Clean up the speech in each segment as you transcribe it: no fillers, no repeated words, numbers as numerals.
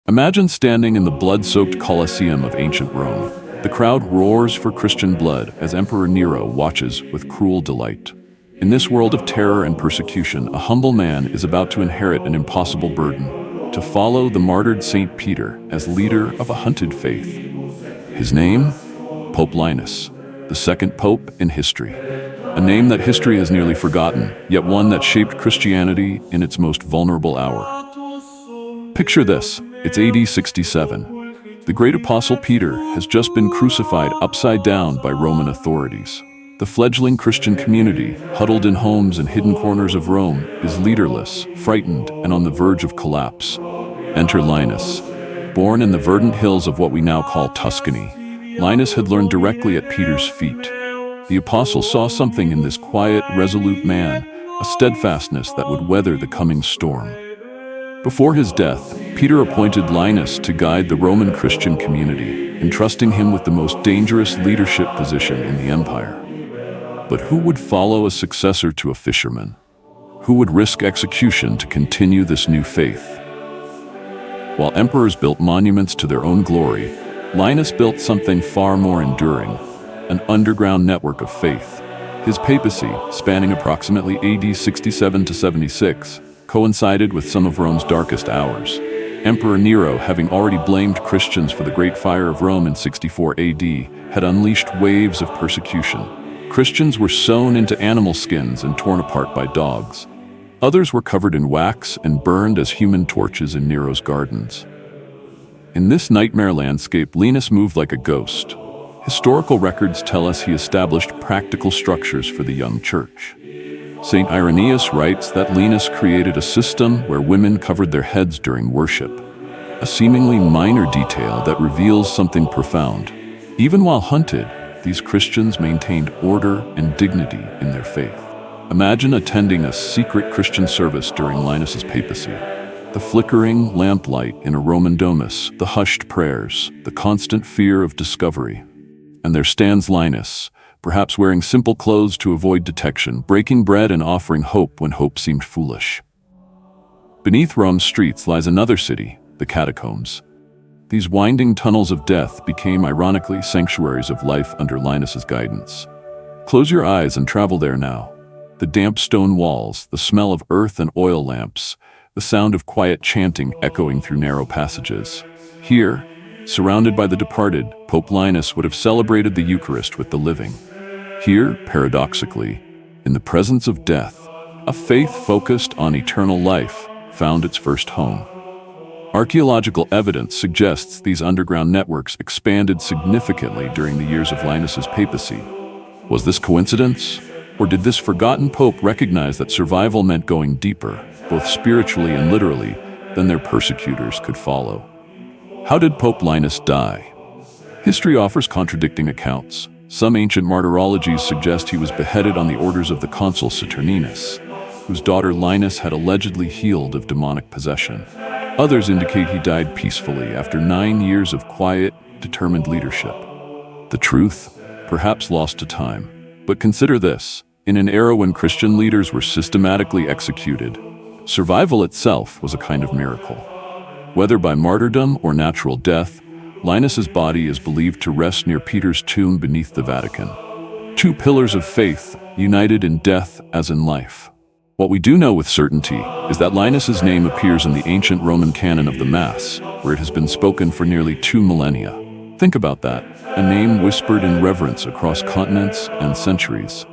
Imagine standing in the blood-soaked Colosseum of ancient Rome. The crowd roars for Christian blood as Emperor Nero watches with cruel delight. In this world of terror and persecution, a humble man is about to inherit an impossible burden, to follow the martyred Saint Peter as leader of a hunted faith. His name? Pope Linus, the second pope in history. A name that history has nearly forgotten, yet one that shaped Christianity in its most vulnerable hour. Picture this, it's AD 67. The great apostle Peter has just been crucified upside down by Roman authorities. The fledgling Christian community, huddled in homes and hidden corners of Rome, is leaderless, frightened, and on the verge of collapse. Enter Linus. Born in the verdant hills of what we now call Tuscany, Linus had learned directly at Peter's feet. The apostle saw something in this quiet, resolute man, a steadfastness that would weather the coming storm. Before his death, Peter appointed Linus to guide the Roman Christian community, entrusting him with the most dangerous leadership position in the empire. But who would follow a successor to a fisherman? Who would risk execution to continue this new faith? While emperors built monuments to their own glory, Linus built something far more enduring, an underground network of faith. His papacy, spanning approximately AD 67 to 76, coincided with some of Rome's darkest hours. Emperor Nero, having already blamed Christians for the Great Fire of Rome in 64 AD, had unleashed waves of persecution. Christians were sewn into animal skins and torn apart by dogs. Others were covered in wax and burned as human torches in Nero's gardens. In this nightmare landscape, Linus moved like a ghost. Historical records tell us he established practical structures for the young church. St. Irenaeus writes that Linus created a system where women covered their heads during worship, a seemingly minor detail that reveals something profound. Even while hunted, these Christians maintained order and dignity in their faith. Imagine attending a secret Christian service during Linus's papacy. The flickering lamplight in a Roman domus, the hushed prayers, the constant fear of discovery. And there stands Linus, perhaps wearing simple clothes to avoid detection, breaking bread and offering hope when hope seemed foolish. Beneath Rome's streets lies another city, the catacombs. These winding tunnels of death became ironically sanctuaries of life under Linus's guidance. Close your eyes and travel there now. The damp stone walls, the smell of earth and oil lamps, the sound of quiet chanting echoing through narrow passages. Here, surrounded by the departed, Pope Linus would have celebrated the Eucharist with the living. Here, paradoxically, in the presence of death, a faith focused on eternal life found its first home. Archaeological evidence suggests these underground networks expanded significantly during the years of Linus's papacy. Was this coincidence? Or did this forgotten pope recognize that survival meant going deeper, both spiritually and literally, than their persecutors could follow? How did Pope Linus die? History offers contradicting accounts. Some ancient martyrologies suggest he was beheaded on the orders of the consul Saturninus, whose daughter Linus had allegedly healed of demonic possession. Others indicate he died peacefully after 9 years of quiet, determined leadership. The truth? Perhaps lost to time. But consider this, in an era when Christian leaders were systematically executed, survival itself was a kind of miracle. Whether by martyrdom or natural death, Linus's body is believed to rest near Peter's tomb beneath the Vatican. Two pillars of faith, united in death as in life. What we do know with certainty is that Linus's name appears in the ancient Roman Canon of the Mass, where it has been spoken for nearly 2 millennia. Think about that, a name whispered in reverence across continents and centuries.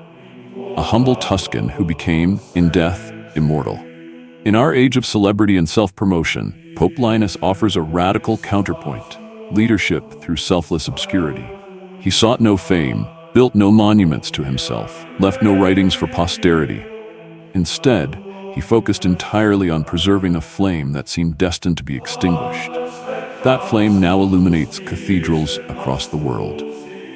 A humble Tuscan who became, in death, immortal. In our age of celebrity and self-promotion, Pope Linus offers a radical counterpoint: leadership through selfless obscurity. He sought no fame, built no monuments to himself, left no writings for posterity. Instead, he focused entirely on preserving a flame that seemed destined to be extinguished. That flame now illuminates cathedrals across the world.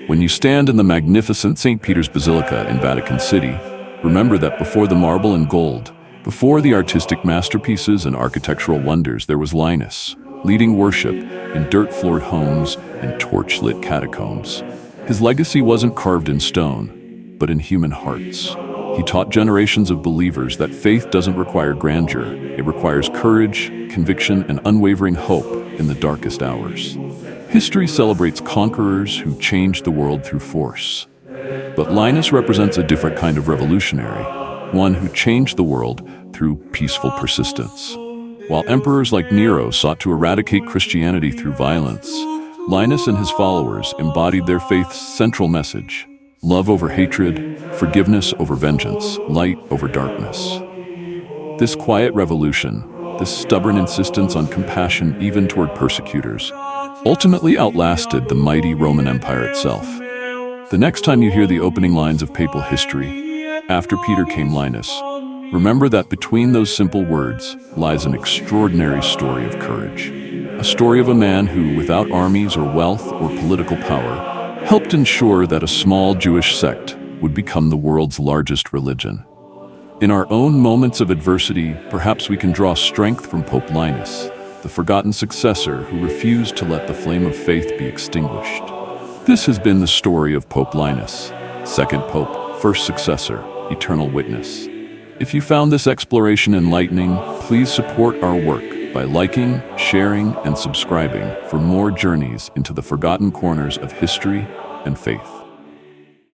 When you stand in the magnificent St. Peter's Basilica in Vatican City, remember that before the marble and gold, before the artistic masterpieces and architectural wonders, there was Linus, leading worship in dirt-floored homes and torch-lit catacombs. His legacy wasn't carved in stone, but in human hearts. He taught generations of believers that faith doesn't require grandeur. It requires courage, conviction, and unwavering hope in the darkest hours. History celebrates conquerors who changed the world through force. But Linus represents a different kind of revolutionary, one who changed the world through peaceful persistence. While emperors like Nero sought to eradicate Christianity through violence, Linus and his followers embodied their faith's central message: love over hatred, forgiveness over vengeance, light over darkness. This quiet revolution, this stubborn insistence on compassion even toward persecutors, ultimately outlasted the mighty Roman Empire itself. The next time you hear the opening lines of papal history, "After Peter came Linus," remember that between those simple words lies an extraordinary story of courage. A story of a man who, without armies or wealth or political power, helped ensure that a small Jewish sect would become the world's largest religion. In our own moments of adversity, perhaps we can draw strength from Pope Linus, the forgotten successor who refused to let the flame of faith be extinguished. This has been the story of Pope Linus, second Pope, first successor, eternal witness. If you found this exploration enlightening, please support our work by liking, sharing, and subscribing for more journeys into the forgotten corners of history and faith.